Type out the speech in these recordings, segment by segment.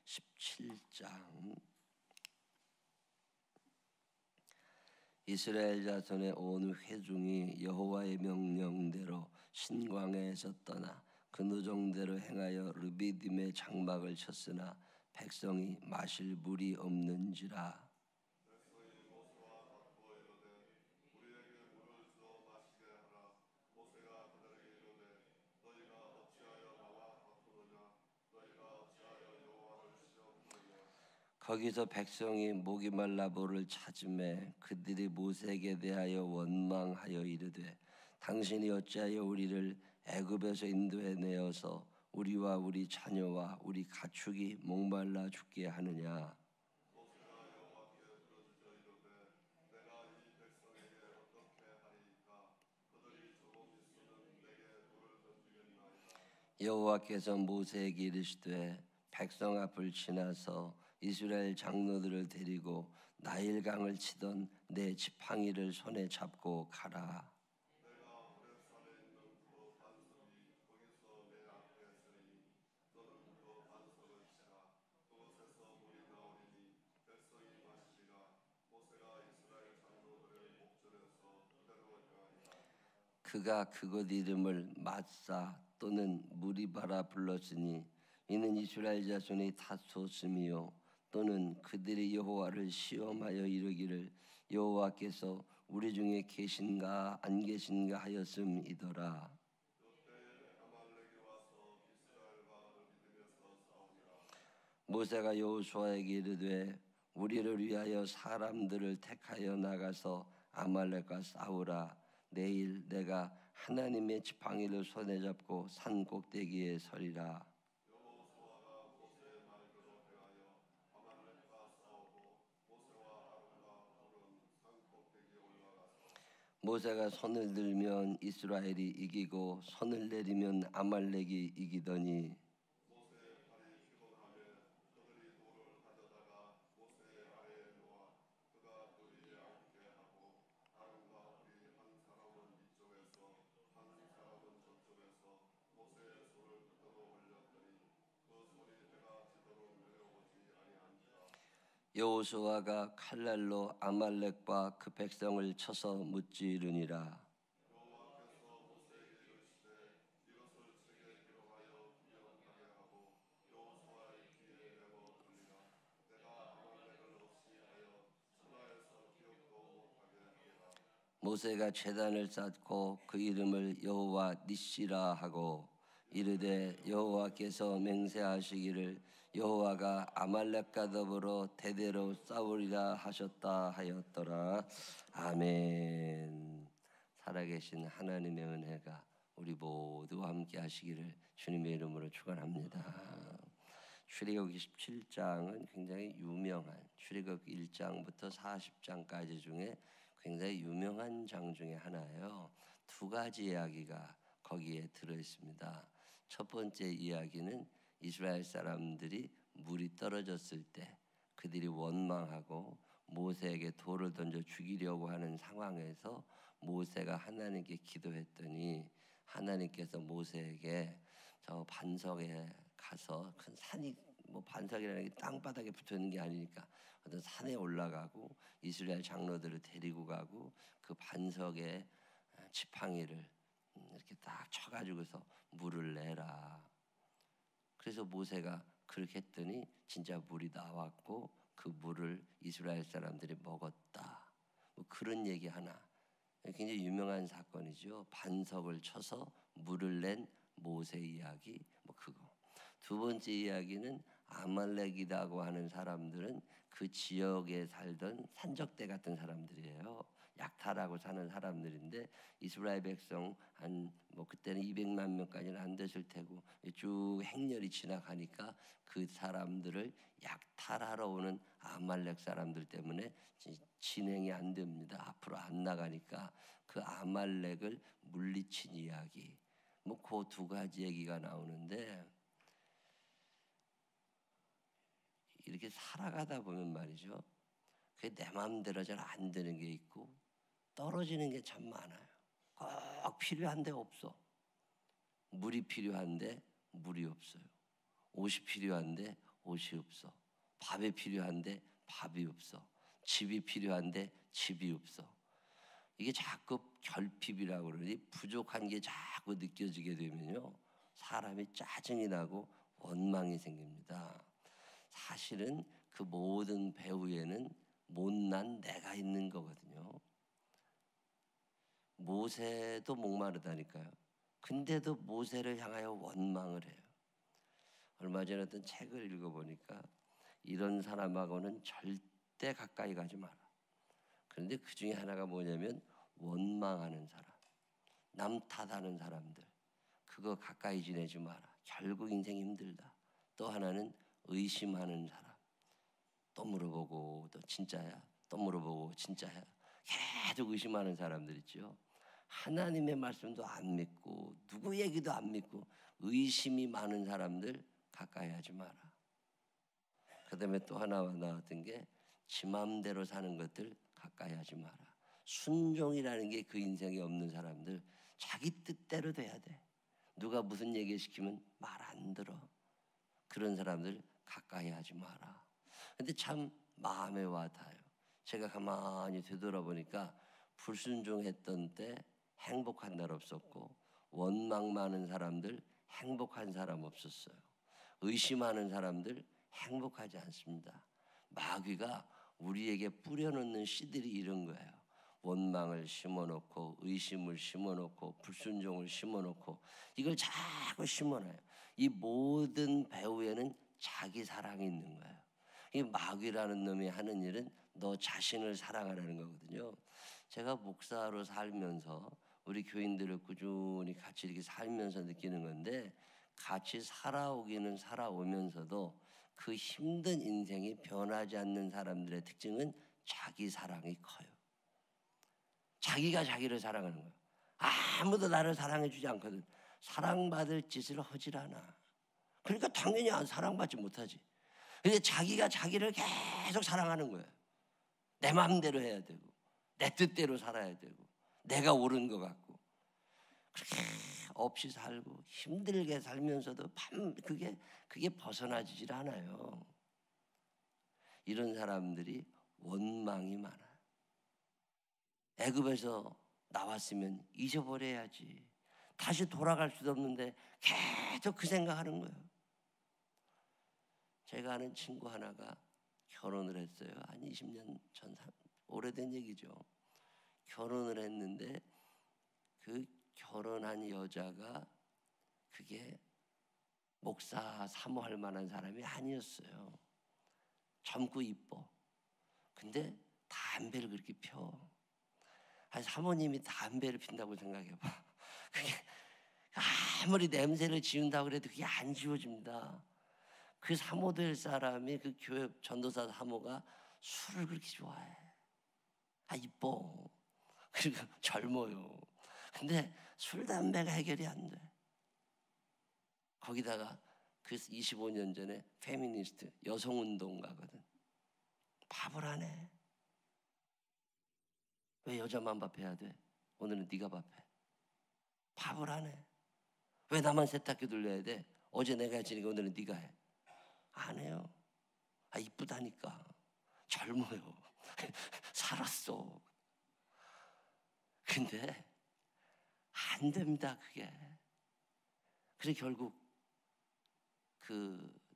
17장. 이스라엘 자손의 온 회중이 여호와의 명령대로 신광야에서 떠나 그 누정대로 행하여 르비딤의 장막을 쳤으나 백성이 마실 물이 없는지라. 거기서 백성이 목이 말라 물을 찾으매 그들이 모세에게 대하여 원망하여 이르되 당신이 어찌하여 우리를 애굽에서 인도해 내어서 우리와 우리 자녀와 우리 가축이 목말라 죽게 하느냐. 여호와께서 모세에게 이르시되 백성 앞을 지나서 이스라엘 장로들을 데리고 나일강을 치던 내 지팡이를 손에 잡고 가라. 그가 그곳 이름을 마사 또는 무리바라 불렀으니 이는 이스라엘 자손이 다투었음이요 또는 그들이 여호와를 시험하여 이르기를 여호와께서 우리 중에 계신가 안 계신가 하였음이더라. 모세가 여호수아에게 이르되 우리를 위하여 사람들을 택하여 나가서 아말렉과 싸우라. 내일 내가 하나님의 지팡이를 손에 잡고 산 꼭대기에 서리라. 모세가 손을 들면 이스라엘이 이기고 손을 내리면 아말렉이 이기더니 여호수아가 칼날로 아말렉과 그 백성을 쳐서 무찌르니라. 모세가 제단을 쌓고 그 이름을 여호와 니시라 하고 이르되 여호와께서 맹세하시기를 여호와가 아말렉과 더불어 대대로 싸우리라 하셨다 하였더라. 아멘. 살아계신 하나님의 은혜가 우리 모두와 함께 하시기를 주님의 이름으로 축원합니다. 출애굽기 17장은 굉장히 유명한 출애굽기 1장부터 40장까지 중에 굉장히 유명한 장 중에 하나예요. 두 가지 이야기가 거기에 들어있습니다. 첫 번째 이야기는 이스라엘 사람들이 물이 떨어졌을 때 그들이 원망하고 모세에게 돌을 던져 죽이려고 하는 상황에서 모세가 하나님께 기도했더니 하나님께서 모세에게 저 반석에 가서 큰 산이 뭐 반석이라는 게 땅바닥에 붙어 있는 게 아니니까 어떤 산에 올라가고 이스라엘 장로들을 데리고 가고 그 반석에 지팡이를 이렇게 딱 쳐가지고서 물을 내라. 그래서 모세가 그렇게 했더니 진짜 물이 나왔고 그 물을 이스라엘 사람들이 먹었다. 뭐 그런 얘기 하나. 굉장히 유명한 사건이죠. 반석을 쳐서 물을 낸 모세 이야기 뭐 그거. 두 번째 이야기는 아말렉이라고 하는 사람들은 그 지역에 살던 산적대 같은 사람들이에요. 약탈하고 사는 사람들인데 이스라엘 백성 한 뭐 그때는 200만 명까지는 안 됐을 테고 쭉 행렬이 지나가니까 그 사람들을 약탈하러 오는 아말렉 사람들 때문에 진행이 안 됩니다. 앞으로 안 나가니까 그 아말렉을 물리친 이야기. 뭐 그 두 가지 얘기가 나오는데 이렇게 살아가다 보면 말이죠. 그게 내 마음대로 잘 안 되는 게 있고 떨어지는 게 참 많아요. 꼭 필요한데 없어. 물이 필요한데 물이 없어요. 옷이 필요한데 옷이 없어. 밥이 필요한데 밥이 없어. 집이 필요한데 집이 없어. 이게 자꾸 결핍이라고 그러니 부족한 게 자꾸 느껴지게 되면요, 사람이 짜증이 나고 원망이 생깁니다. 사실은 그 모든 배후에는 못난 내가 있는 거거든요. 모세도 목마르다니까요. 근데도 모세를 향하여 원망을 해요. 얼마 전에 어떤 책을 읽어보니까 이런 사람하고는 절대 가까이 가지 마라. 그런데 그 중에 하나가 뭐냐면 원망하는 사람, 남 탓하는 사람들, 그거 가까이 지내지 마라. 결국 인생 힘들다. 또 하나는 의심하는 사람, 또 물어보고 또 진짜야, 또 물어보고 진짜야, 계속 의심하는 사람들 있죠. 하나님의 말씀도 안 믿고 누구 얘기도 안 믿고 의심이 많은 사람들 가까이 하지 마라. 그 다음에 또 하나 나왔던 게 지 맘대로 사는 것들 가까이 하지 마라. 순종이라는 게 그 인생에 없는 사람들, 자기 뜻대로 돼야 돼. 누가 무슨 얘기 시키면 말 안 들어. 그런 사람들 가까이 하지 마라. 근데 참 마음에 와닿아요. 제가 가만히 되돌아보니까 불순종했던 때 행복한 날 없었고, 원망 많은 사람들 행복한 사람 없었어요. 의심하는 사람들 행복하지 않습니다. 마귀가 우리에게 뿌려놓는 씨들이 이런 거예요. 원망을 심어놓고 의심을 심어놓고 불순종을 심어놓고 이걸 자꾸 심어놔요. 이 모든 배후에는 자기 사랑이 있는 거예요. 이 마귀라는 놈이 하는 일은 너 자신을 사랑하라는 거거든요. 제가 목사로 살면서 우리 교인들을 꾸준히 같이 이렇게 살면서 느끼는 건데, 같이 살아오기는 살아오면서도 그 힘든 인생이 변하지 않는 사람들의 특징은 자기 사랑이 커요. 자기가 자기를 사랑하는 거예요. 아무도 나를 사랑해 주지 않거든. 사랑받을 짓을 하질 않아. 그러니까 당연히 사랑받지 못하지. 근데 자기가 자기를 계속 사랑하는 거예요. 내 마음대로 해야 되고 내 뜻대로 살아야 되고 내가 옳은 것 같고, 그렇게 없이 살고 힘들게 살면서도 그게 벗어나지질 않아요. 이런 사람들이 원망이 많아요. 애굽에서 나왔으면 잊어버려야지. 다시 돌아갈 수도 없는데 계속 그 생각하는 거예요. 제가 아는 친구 하나가 결혼을 했어요. 한 20년 전, 오래된 얘기죠. 결혼을 했는데 그 결혼한 여자가 그게 목사 사모할 만한 사람이 아니었어요. 젊고 이뻐. 근데 담배를 그렇게 펴. 아니, 사모님이 담배를 핀다고 생각해봐. 그게 아무리 냄새를 지운다고 그래도 그게 안 지워집니다. 그 사모될 사람이, 그 교회 전도사 사모가 술을 그렇게 좋아해. 이뻐. 그리고 젊어요. 근데 술 담배가 해결이 안 돼. 거기다가 그 25년 전에 페미니스트 여성운동가거든. 밥을 안 해. 왜 여자만 밥해야 돼? 오늘은 네가 밥해. 밥을 안 해. 왜 나만 세탁기 돌려야 돼? 어제 내가 했으니까 오늘은 네가 해. 안 해요. 이쁘다니까. 젊어요. 살았어. 근데 안 됩니다, 그게. 그래서 결국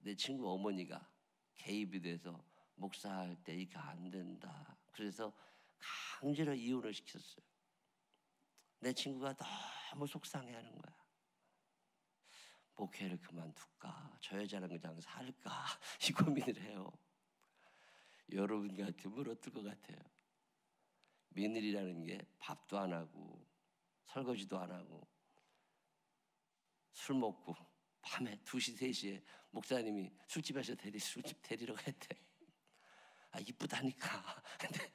내 친구 어머니가 개입이 돼서 목사할 때 이게 안 된다. 그래서 강제로 이혼을 시켰어요. 내 친구가 너무 속상해하는 거야. 목회를 그만둘까? 저 여자랑 그냥 살까? 이 고민을 해요. 여러분 같으면 어떨 것 같아요? 며느리라는 게 밥도 안 하고 설거지도 안 하고 술 먹고 밤에 2시, 3시에 목사님이 술집에서 술집 데리러 갔대. 이쁘다니까. 근데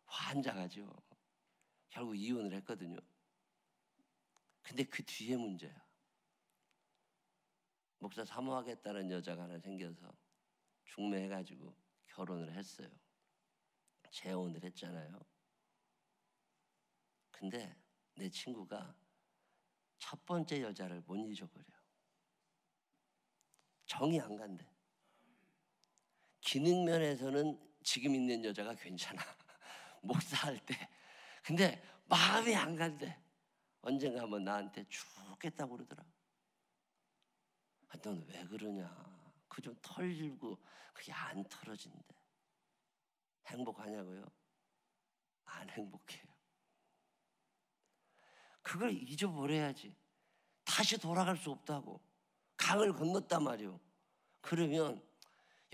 환장하죠. 결국 이혼을 했거든요. 근데 그 뒤에 문제야. 목사 사모하겠다는 여자가 하나 생겨서 중매해가지고 결혼을 했어요. 재혼을 했잖아요. 근데 내 친구가 첫 번째 여자를 못 잊어버려. 정이 안 간대. 기능 면에서는 지금 있는 여자가 괜찮아. 목사할 때. 근데 마음이 안 간대. 언젠가 한번 나한테 죽겠다고 그러더라. 넌 왜 그러냐. 그 좀 털고 그게 안 털어진대. 행복하냐고요? 안 행복해요. 그걸 잊어버려야지. 다시 돌아갈 수 없다고. 강을 건넜단 말이요. 그러면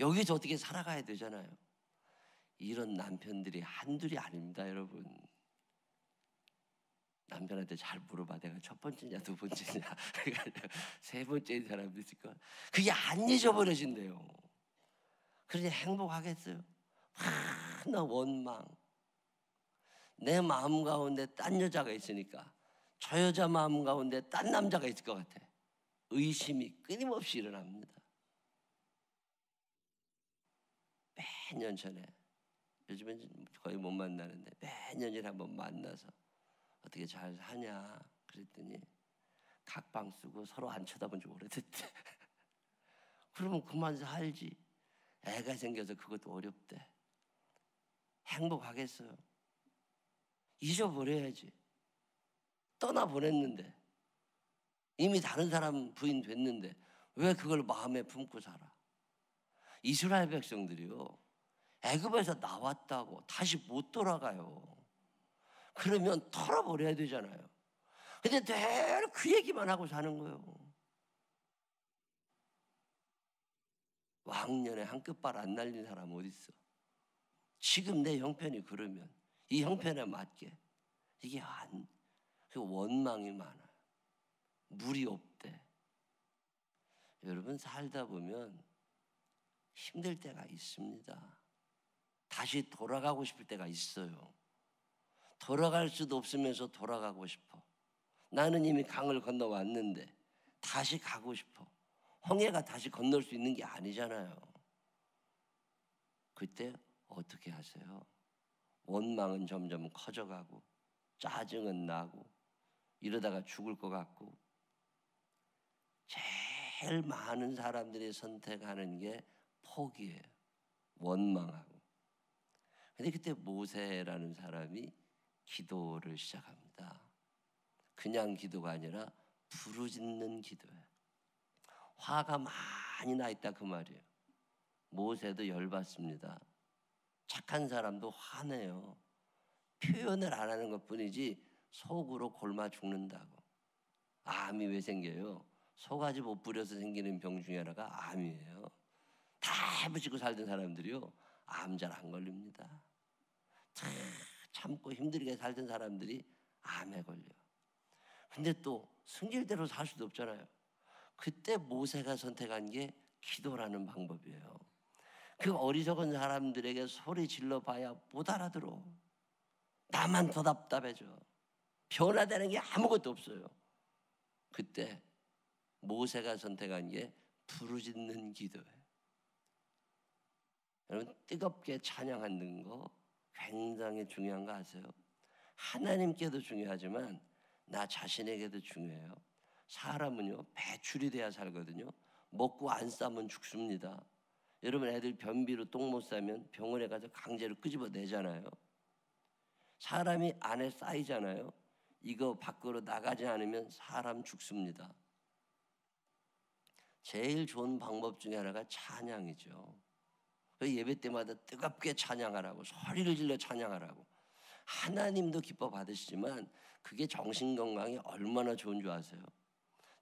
여기서 어떻게 살아가야 되잖아요. 이런 남편들이 한둘이 아닙니다, 여러분. 남편한테 잘 물어봐. 내가 첫 번째냐 두 번째냐 세 번째인 사람도 있을 거야. 그게 안 잊어버려진대요. 그러니 행복하겠어요? 나 원망. 내 마음 가운데 딴 여자가 있으니까 저 여자 마음 가운데 딴 남자가 있을 것 같아. 의심이 끊임없이 일어납니다. 매년 전에, 요즘엔 거의 못 만나는데 매년에 한번 만나서 어떻게 잘 사냐 그랬더니 각방 쓰고 서로 안 쳐다본 지 오래됐대. 그러면 그만 살지. 애가 생겨서 그것도 어렵대. 행복하겠어요? 잊어버려야지. 떠나보냈는데, 이미 다른 사람 부인 됐는데 왜 그걸 마음에 품고 살아? 이스라엘 백성들이요, 애굽에서 나왔다고 다시 못 돌아가요. 그러면 털어버려야 되잖아요. 근데 늘 그 얘기만 하고 사는 거예요. 왕년에 한 끝발 안 날린 사람 어디 있어? 지금 내 형편이 그러면 이 형편에 맞게 이게 그 원망이 많아요. 물이 없대. 여러분, 살다 보면 힘들 때가 있습니다. 다시 돌아가고 싶을 때가 있어요. 돌아갈 수도 없으면서 돌아가고 싶어. 나는 이미 강을 건너왔는데 다시 가고 싶어. 홍해가 다시 건널 수 있는 게 아니잖아요. 그때 어떻게 하세요? 원망은 점점 커져가고 짜증은 나고 이러다가 죽을 것 같고, 제일 많은 사람들이 선택하는 게 포기예요. 원망하고. 근데 그때 모세라는 사람이 기도를 시작합니다. 그냥 기도가 아니라 부르짖는 기도예요. 화가 많이 나 있다 그 말이에요. 모세도 열받습니다. 착한 사람도 화내요. 표현을 안 하는 것뿐이지 속으로 골마 죽는다고. 암이 왜 생겨요? 속아지 못 부려서 생기는 병 중에 하나가 암이에요. 다 해부치고 살던 사람들이요, 암 잘 안 걸립니다. 참고 힘들게 살던 사람들이 암에 걸려. 근데 또 승질대로 살 수도 없잖아요. 그때 모세가 선택한 게 기도라는 방법이에요. 그 어리석은 사람들에게 소리 질러봐야 못 알아들어. 나만 더 답답해져. 변화되는 게 아무것도 없어요. 그때 모세가 선택한 게 부르짖는 기도예요. 여러분, 뜨겁게 찬양하는 거 굉장히 중요한 거 아세요? 하나님께도 중요하지만 나 자신에게도 중요해요. 사람은요, 배출이 돼야 살거든요. 먹고 안 싸면 죽습니다. 여러분, 애들 변비로 똥 못 싸면 병원에 가서 강제로 끄집어내잖아요. 사람이 안에 쌓이잖아요. 이거 밖으로 나가지 않으면 사람 죽습니다. 제일 좋은 방법 중에 하나가 찬양이죠. 예배 때마다 뜨겁게 찬양하라고, 소리를 질러 찬양하라고. 하나님도 기뻐 받으시지만 그게 정신건강에 얼마나 좋은 줄 아세요?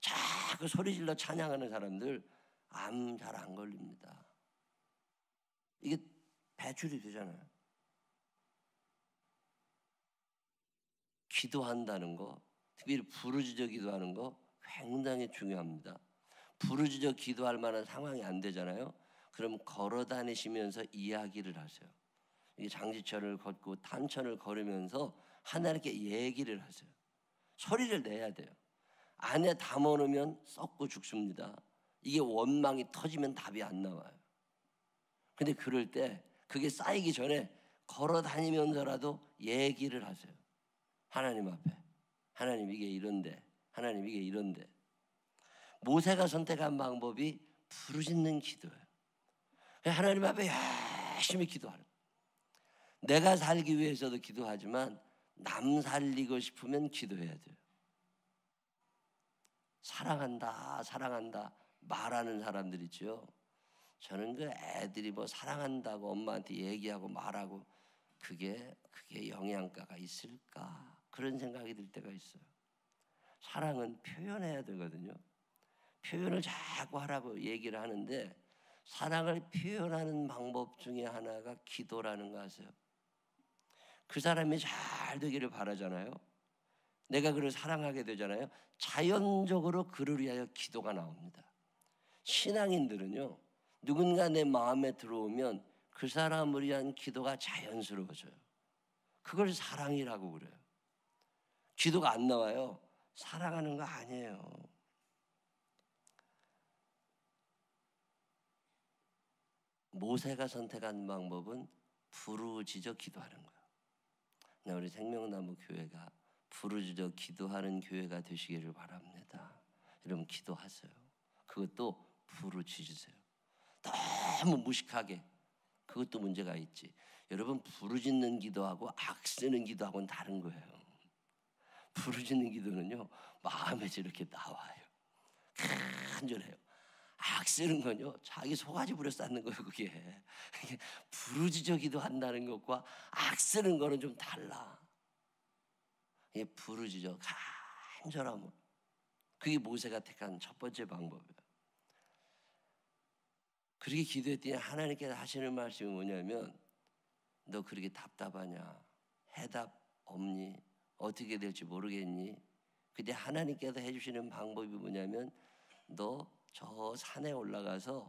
자꾸 소리 질러 찬양하는 사람들 암 잘 안 걸립니다. 이게 배출이 되잖아요. 기도한다는 거, 특히 부르짖어 기도하는 거 굉장히 중요합니다. 부르짖어 기도할 만한 상황이 안 되잖아요. 그럼 걸어 다니시면서 이야기를 하세요. 이게 장지철을 걷고 단천을 걸으면서 하나님께 얘기를 하세요. 소리를 내야 돼요. 안에 담아놓으면 썩고 죽습니다. 이게 원망이 터지면 답이 안 나와요. 근데 그럴 때 그게 쌓이기 전에 걸어 다니면서라도 얘기를 하세요. 하나님 앞에. 하나님, 이게 이런데. 하나님, 이게 이런데. 모세가 선택한 방법이 부르짖는 기도예요. 하나님 앞에 열심히 기도하는 거예요. 내가 살기 위해서도 기도하지만 남 살리고 싶으면 기도해야 돼요. 사랑한다 사랑한다 말하는 사람들 있죠. 저는 그 애들이 뭐 사랑한다고 엄마한테 얘기하고 말하고 그게 영양가가 있을까 그런 생각이 들 때가 있어요. 사랑은 표현해야 되거든요. 표현을 자꾸 하라고 얘기를 하는데 사랑을 표현하는 방법 중에 하나가 기도라는 거 아세요? 그 사람이 잘 되기를 바라잖아요. 내가 그를 사랑하게 되잖아요. 자연적으로 그를 위하여 기도가 나옵니다. 신앙인들은요, 누군가 내 마음에 들어오면 그 사람을 위한 기도가 자연스러워져요. 그걸 사랑이라고 그래요. 기도가 안 나와요. 사랑하는 거 아니에요. 모세가 선택한 방법은 부르짖어 기도하는 거예요. 우리 생명나무 교회가 부르짖어 기도하는 교회가 되시기를 바랍니다. 여러분 기도하세요. 그것도 부르짖으세요. 너무 무식하게 그것도 문제가 있지. 여러분 부르짖는 기도하고 악쓰는 기도하고는 다른 거예요. 부르짖는 기도는요 마음에서 이렇게 나와요. 간절해요. 악쓰는 건요 자기 소가지 부려 쌓는 거예요. 그게 부르짖어 기도한다는 것과 악쓰는 거는 좀 달라. 부르짖어 간절함으로. 그게 모세가 택한 첫 번째 방법이에요. 그렇게 기도했더니 하나님께서 하시는 말씀이 뭐냐면 너 그렇게 답답하냐? 해답 없니? 어떻게 될지 모르겠니? 근데 하나님께서 해주시는 방법이 뭐냐면 너 저 산에 올라가서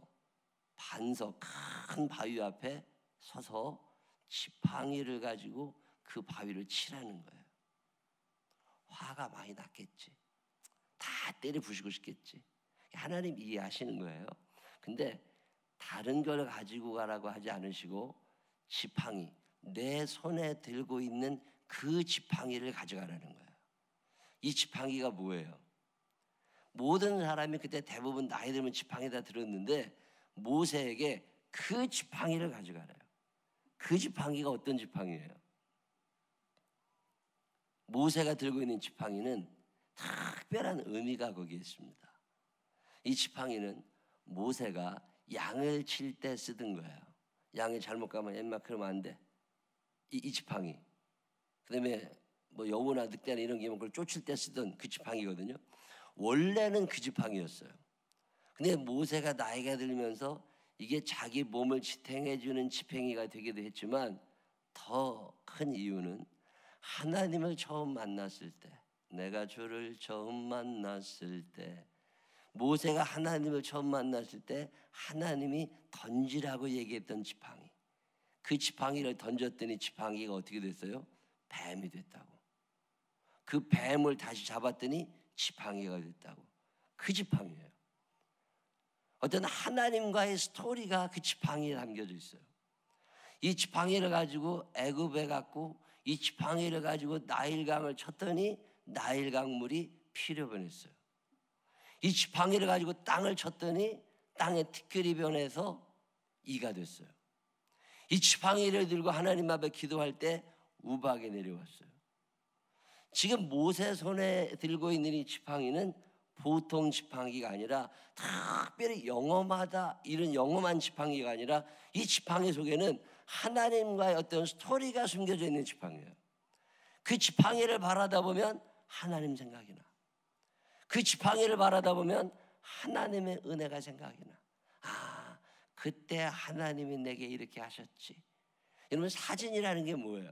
반석 큰 바위 앞에 서서 지팡이를 가지고 그 바위를 치라는 거예요. 화가 많이 났겠지. 다 때려 부수고 싶겠지. 하나님 이해하시는 거예요. 근데 다른 걸 가지고 가라고 하지 않으시고 지팡이, 내 손에 들고 있는 그 지팡이를 가져가라는 거예요. 이 지팡이가 뭐예요? 모든 사람이 그때 대부분 나이 들면 지팡이 다 들었는데 모세에게 그 지팡이를 가져가래요. 그 지팡이가 어떤 지팡이예요? 모세가 들고 있는 지팡이는 특별한 의미가 거기에 있습니다. 이 지팡이는 모세가 양을 칠 때 쓰던 거예요. 양이 잘못 가면 엠마 그러면 안 돼. 이 지팡이. 그다음에 뭐 여우나 늑대나 이런 게 그걸 쫓을 때 쓰던 그 지팡이거든요. 원래는 그 지팡이였어요. 근데 모세가 나이가 들면서 이게 자기 몸을 지탱해 주는 지팡이가 되기도 했지만 더 큰 이유는 하나님을 처음 만났을 때, 내가 주를 처음 만났을 때, 모세가 하나님을 처음 만났을 때 하나님이 던지라고 얘기했던 지팡이, 그 지팡이를 던졌더니 지팡이가 어떻게 됐어요? 뱀이 됐다고. 그 뱀을 다시 잡았더니 지팡이가 됐다고. 그 지팡이예요. 어떤 하나님과의 스토리가 그 지팡이에 담겨져 있어요. 이 지팡이를 가지고 애굽에 갔고 이 지팡이를 가지고 나일강을 쳤더니 나일강 물이 피로 변했어요. 이 지팡이를 가지고 땅을 쳤더니 땅에 티끌이 변해서 이가 됐어요. 이 지팡이를 들고 하나님 앞에 기도할 때 우박이 내려왔어요. 지금 모세 손에 들고 있는 이 지팡이는 보통 지팡이가 아니라 특별히 영험하다, 이런 영험한 지팡이가 아니라 이 지팡이 속에는 하나님과의 어떤 스토리가 숨겨져 있는 지팡이예요. 그 지팡이를 바라다 보면 하나님 생각이 나. 그 지팡이를 바라다 보면 하나님의 은혜가 생각이 나. 아, 그때 하나님이 내게 이렇게 하셨지. 여러분 사진이라는 게 뭐예요?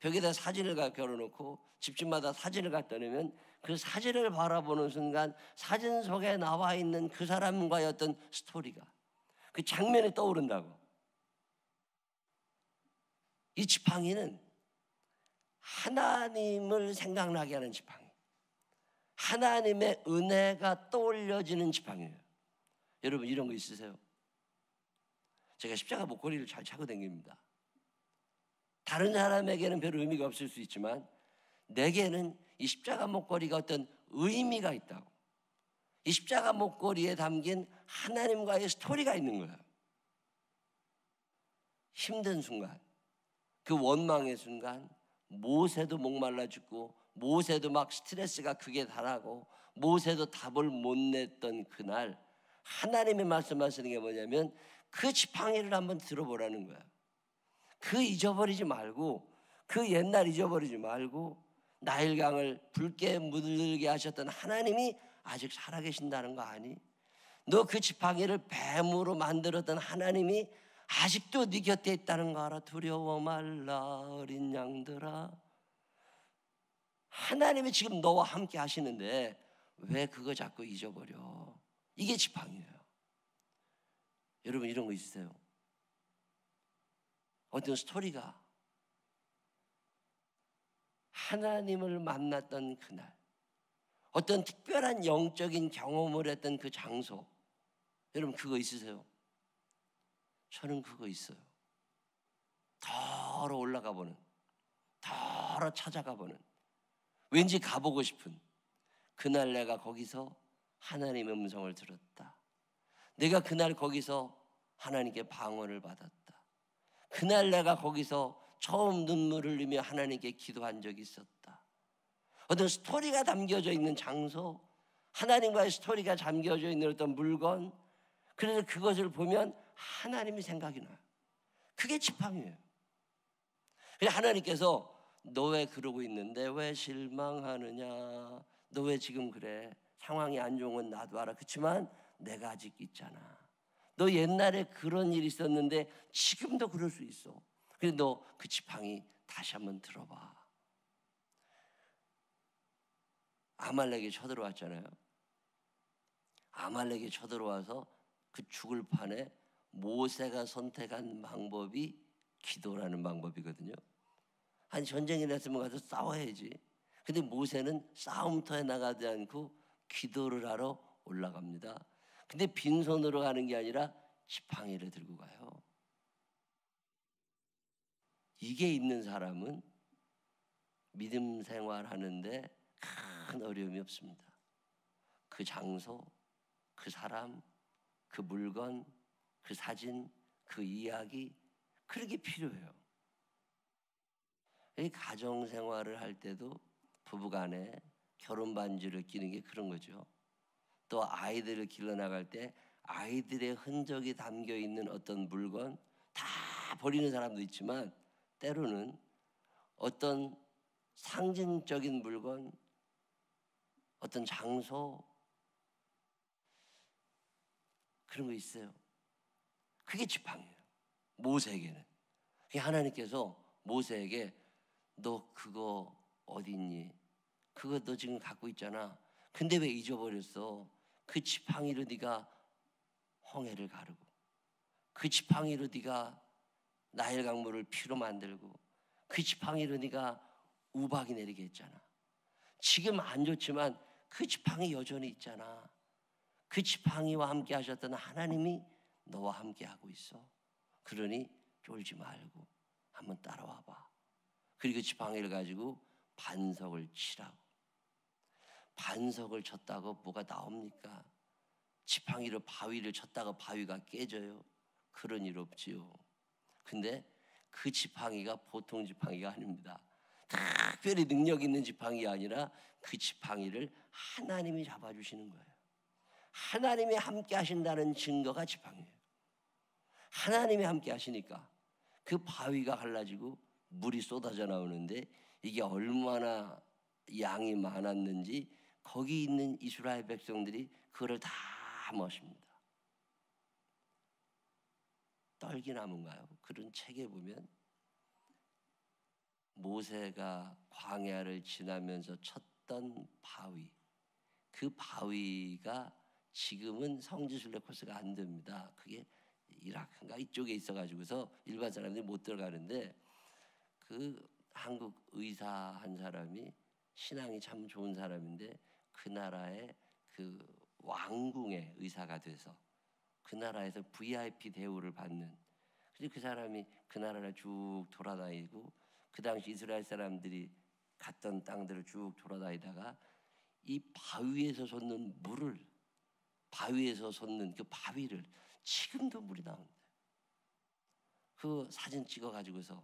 벽에다 사진을 걸어놓고 집집마다 사진을 갖다 놓으면 그 사진을 바라보는 순간 사진 속에 나와 있는 그 사람과의 어떤 스토리가, 그 장면이 떠오른다고. 이 지팡이는 하나님을 생각나게 하는 지팡이, 하나님의 은혜가 떠올려지는 지팡이예요. 여러분 이런 거 있으세요? 제가 십자가 목걸이를 잘 차고 다닙니다. 다른 사람에게는 별 의미가 없을 수 있지만 내게는 이 십자가 목걸이가 어떤 의미가 있다고. 이 십자가 목걸이에 담긴 하나님과의 스토리가 있는 거예요. 힘든 순간, 그 원망의 순간, 모세도 목말라 죽고 모세도 막 스트레스가 크게 달하고 모세도 답을 못 냈던 그날 하나님의 말씀하시는 게 뭐냐면 그 지팡이를 한번 들어보라는 거야. 그 잊어버리지 말고, 그 옛날 잊어버리지 말고 나일강을 붉게 물들게 하셨던 하나님이 아직 살아계신다는 거 아니? 너 그 지팡이를 뱀으로 만들었던 하나님이 아직도 네 곁에 있다는 거 알아? 두려워 말라 어린 양들아. 하나님이 지금 너와 함께 하시는데 왜 그거 자꾸 잊어버려? 이게 지팡이예요. 여러분 이런 거 있으세요? 어떤 스토리가 하나님을 만났던 그날, 어떤 특별한 영적인 경험을 했던 그 장소, 여러분 그거 있으세요? 저는 그거 있어요. 더러 올라가 보는, 더러 찾아가 보는, 왠지 가보고 싶은, 그날 내가 거기서 하나님의 음성을 들었다. 내가 그날 거기서 하나님께 방언을 받았다. 그날 내가 거기서 처음 눈물을 흘리며 하나님께 기도한 적이 있었다. 어떤 스토리가 담겨져 있는 장소, 하나님과의 스토리가 담겨져 있는 어떤 물건, 그래서 그것을 보면 하나님이 생각이 나요. 그게 지팡이에요. 그래서 하나님께서 너 왜 그러고 있는데 왜 실망하느냐, 너 왜 지금 그래, 상황이 안 좋은 건 나도 알아. 그렇지만 내가 아직 있잖아. 너 옛날에 그런 일이 있었는데 지금도 그럴 수 있어. 그래서 너 그 지팡이 다시 한번 들어봐. 아말렉이 쳐들어왔잖아요. 아말렉이 쳐들어와서 그 죽을 판에 모세가 선택한 방법이 기도라는 방법이거든요. 한 전쟁이 났으면 가서 싸워야지. 근데 모세는 싸움터에 나가지 않고 기도를 하러 올라갑니다. 근데 빈손으로 가는 게 아니라 지팡이를 들고 가요. 이게 있는 사람은 믿음 생활하는데 큰 어려움이 없습니다. 그 장소, 그 사람, 그 물건, 그 사진, 그 이야기, 그렇게 필요해요. 가정 생활을 할 때도 부부간에 결혼 반지를 끼는 게 그런 거죠. 또 아이들을 길러나갈 때 아이들의 흔적이 담겨 있는 어떤 물건, 다 버리는 사람도 있지만 때로는 어떤 상징적인 물건, 어떤 장소, 그런 거 있어요. 그게 지팡이에요. 모세에게는. 하나님께서 모세에게 너 그거 어디 있니? 그거 너 지금 갖고 있잖아. 근데 왜 잊어버렸어? 그 지팡이로 네가 홍해를 가르고, 그 지팡이로 네가 나일 강물을 피로 만들고, 그 지팡이로 네가 우박이 내리게 했잖아. 지금 안 좋지만 그 지팡이 여전히 있잖아. 그 지팡이와 함께 하셨던 하나님이 너와 함께 하고 있어. 그러니 쫄지 말고 한번 따라와 봐. 그리고 지팡이를 가지고 반석을 치라고. 반석을 쳤다고 뭐가 나옵니까? 지팡이로 바위를 쳤다가 바위가 깨져요? 그런 일 없지요. 근데 그 지팡이가 보통 지팡이가 아닙니다. 특별히 능력 있는 지팡이가 아니라 그 지팡이를 하나님이 잡아주시는 거예요. 하나님이 함께 하신다는 증거가 지팡이에요. 하나님이 함께 하시니까 그 바위가 갈라지고 물이 쏟아져 나오는데 이게 얼마나 양이 많았는지 거기 있는 이스라엘 백성들이 그거를 다 마십니다. 떨기나무인가요? 그런 책에 보면 모세가 광야를 지나면서 쳤던 바위, 그 바위가 지금은 성지순례 코스가 안 됩니다. 그게 이라크인가 이쪽에 있어가지고서 일반 사람들이 못 들어가는데, 그 한국 의사 한 사람이 신앙이 참 좋은 사람인데 그 나라의 그 왕궁의 의사가 돼서 그 나라에서 VIP 대우를 받는, 그래서 그 사람이 그 나라를 쭉 돌아다니고 그 당시 이스라엘 사람들이 갔던 땅들을 쭉 돌아다니다가 이 바위에서 솟는 물을, 바위에서 솟는 그 바위를 지금도 물이 나온대. 그 사진 찍어가지고서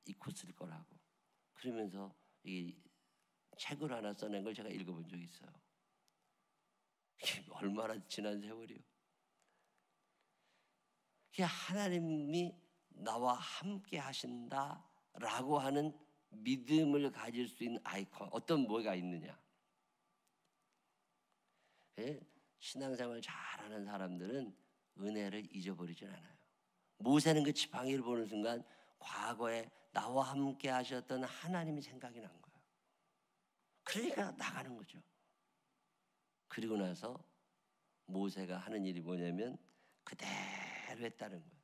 입고 쓸 거라고 그러면서 이 책을 하나 써낸 걸 제가 읽어본 적이 있어요. 이게 얼마나 지난 세월이요. 그게 하나님이 나와 함께 하신다라고 하는 믿음을 가질 수 있는 아이콘, 어떤 뭐가 있느냐. 신앙생활 잘하는 사람들은 은혜를 잊어버리진 않아요. 모세는 그 지팡이를 보는 순간 과거에 나와 함께 하셨던 하나님이 생각이 난 거예요. 그러니까 나가는 거죠. 그리고 나서 모세가 하는 일이 뭐냐면 그대로 했다는 거예요.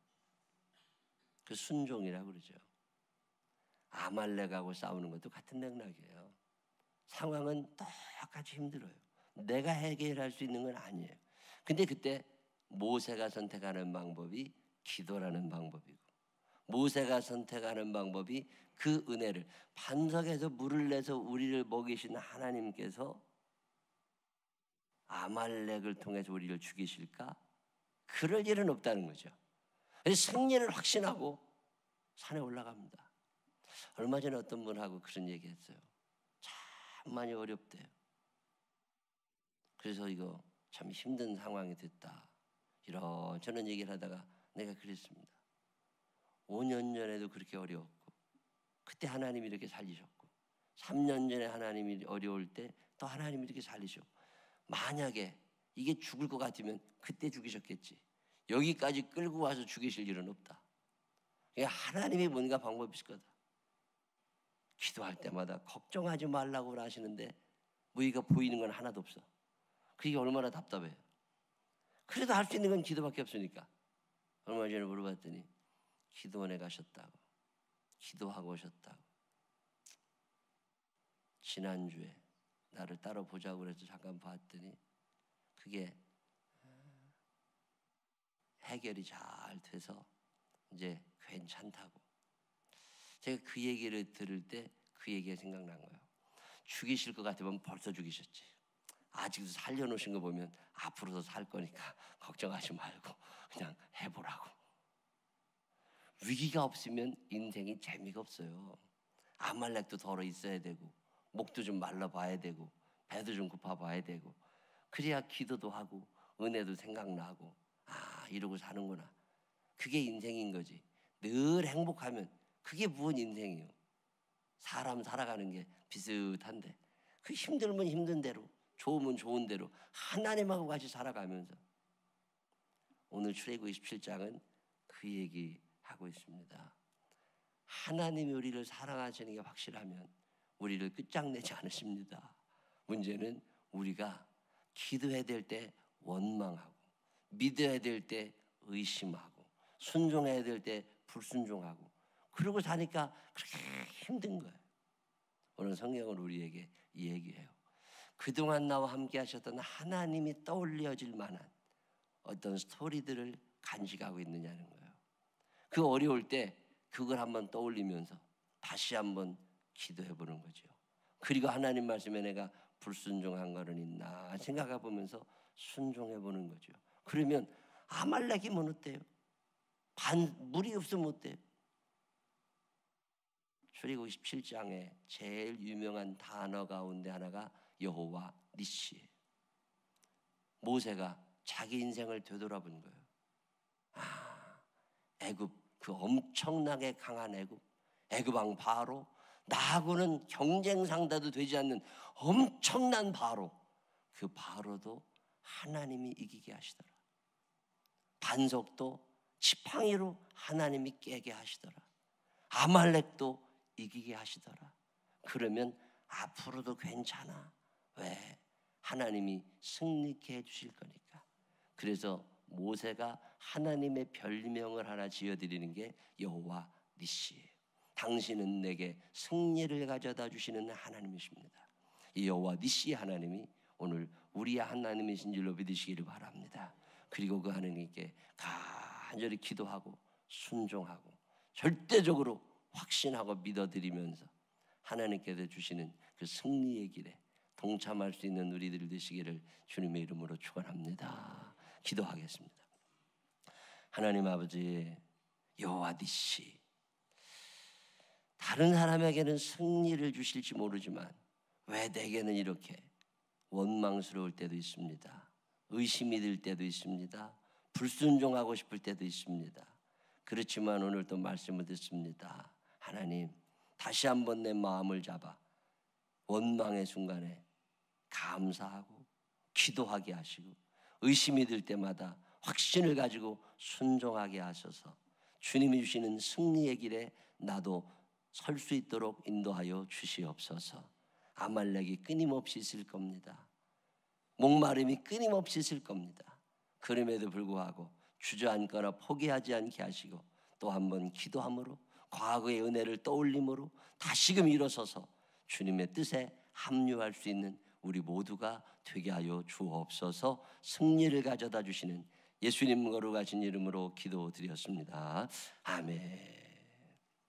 그 순종이라고 그러죠. 아말렉하고 싸우는 것도 같은 맥락이에요. 상황은 똑같이 힘들어요. 내가 해결할 수 있는 건 아니에요. 근데 그때 모세가 선택하는 방법이 기도라는 방법이고, 모세가 선택하는 방법이 그 은혜를, 반석에서 물을 내서 우리를 먹이시는 하나님께서 아말렉을 통해서 우리를 죽이실까? 그럴 일은 없다는 거죠. 승리를 확신하고 산에 올라갑니다. 얼마 전에 어떤 분하고 그런 얘기 했어요. 참 많이 어렵대요. 그래서 이거 참 힘든 상황이 됐다. 이런저런 얘기를 하다가 내가 그랬습니다. 5년 전에도 그렇게 어려웠고, 그때 하나님이 이렇게 살리셨고, 3년 전에 하나님이 어려울 때 또 하나님이 이렇게 살리셨고, 만약에 이게 죽을 것 같으면 그때 죽이셨겠지. 여기까지 끌고 와서 죽이실 일은 없다. 하나님이 뭔가 방법이 있을 거다. 기도할 때마다 걱정하지 말라고 하시는데 우리가 보이는 건 하나도 없어. 그게 얼마나 답답해요. 그래도 할 수 있는 건 기도밖에 없으니까. 얼마 전에 물어봤더니 기도원에 가셨다고, 기도하고 오셨다고. 지난주에 나를 따로 보자고 그래서 잠깐 봤더니 그게 해결이 잘 돼서 이제 괜찮다고. 제가 그 얘기를 들을 때 그 얘기가 생각난 거예요. 죽이실 것 같으면 벌써 죽이셨지. 아직도 살려놓으신 거 보면 앞으로도 살 거니까 걱정하지 말고 그냥 해보라고. 위기가 없으면 인생이 재미가 없어요. 아말렉도 덜어 있어야 되고, 목도 좀 말라봐야 되고, 배도 좀 고파봐야 되고, 그래야 기도도 하고 은혜도 생각나고, 아 이러고 사는구나. 그게 인생인 거지. 늘 행복하면 그게 무슨 인생이요. 사람 살아가는 게 비슷한데 그 힘들면 힘든 대로, 좋으면 좋은 대로 하나님하고 같이 살아가면서, 오늘 출애굽기 27장은 그 얘기하고 있습니다. 하나님이 우리를 사랑하시는 게 확실하면 우리를 끝장내지 않으십니다. 문제는 우리가 기도해야 될 때 원망하고, 믿어야 될 때 의심하고, 순종해야 될 때 불순종하고, 그러고 사니까 그렇게 힘든 거예요. 오늘 성경은 우리에게 얘기해요. 그동안 나와 함께 하셨던 하나님이 떠올려질 만한 어떤 스토리들을 간직하고 있느냐는 거예요. 그 어려울 때 그걸 한번 떠올리면서 다시 한번 기도해 보는 거죠. 그리고 하나님 말씀에 내가 불순종한 거는 있나 생각해 보면서 순종해 보는 거죠. 그러면 아말렉이 뭐 어때요? 물이 없으면 어때요? 출애굽기 17장에 제일 유명한 단어 가운데 하나가 여호와 니시예요. 모세가 자기 인생을 되돌아본 거예요. 애굽, 그 엄청나게 강한 애굽 왕 바로, 나하고는 경쟁 상대도 되지 않는 엄청난 바로, 그 바로도 하나님이 이기게 하시더라. 반석도 지팡이로 하나님이 깨게 하시더라. 아말렉도 이기게 하시더라. 그러면 앞으로도 괜찮아. 왜? 하나님이 승리케 해주실 거니까. 그래서 모세가 하나님의 별명을 하나 지어드리는 게 여호와 니시예요. 당신은 내게 승리를 가져다 주시는 하나님이십니다. 이 여호와 니시 하나님이 오늘 우리의 하나님이신 줄로 믿으시기를 바랍니다. 그리고 그 하나님께 간절히 기도하고 순종하고 절대적으로 확신하고 믿어드리면서 하나님께서 주시는 그 승리의 길에 동참할 수 있는 우리들 되시기를 주님의 이름으로 축원합니다. 기도하겠습니다. 하나님 아버지, 여호와 니시. 다른 사람에게는 승리를 주실지 모르지만 왜 내게는 이렇게 원망스러울 때도 있습니다. 의심이 들 때도 있습니다. 불순종하고 싶을 때도 있습니다. 그렇지만 오늘 또 말씀을 듣습니다. 하나님, 다시 한번 내 마음을 잡아 원망의 순간에 감사하고 기도하게 하시고 의심이 들 때마다 확신을 가지고 순종하게 하셔서 주님이 주시는 승리의 길에 나도 설 수 있도록 인도하여 주시옵소서. 아말렉이 끊임없이 있을 겁니다. 목마름이 끊임없이 있을 겁니다. 그럼에도 불구하고 주저앉거나 포기하지 않게 하시고 또 한 번 기도함으로 과거의 은혜를 떠올림으로 다시금 일어서서 주님의 뜻에 합류할 수 있는 우리 모두가 되게 하여 주옵소서. 승리를 가져다 주시는 예수님 거룩하신 이름으로 기도드렸습니다. 아멘.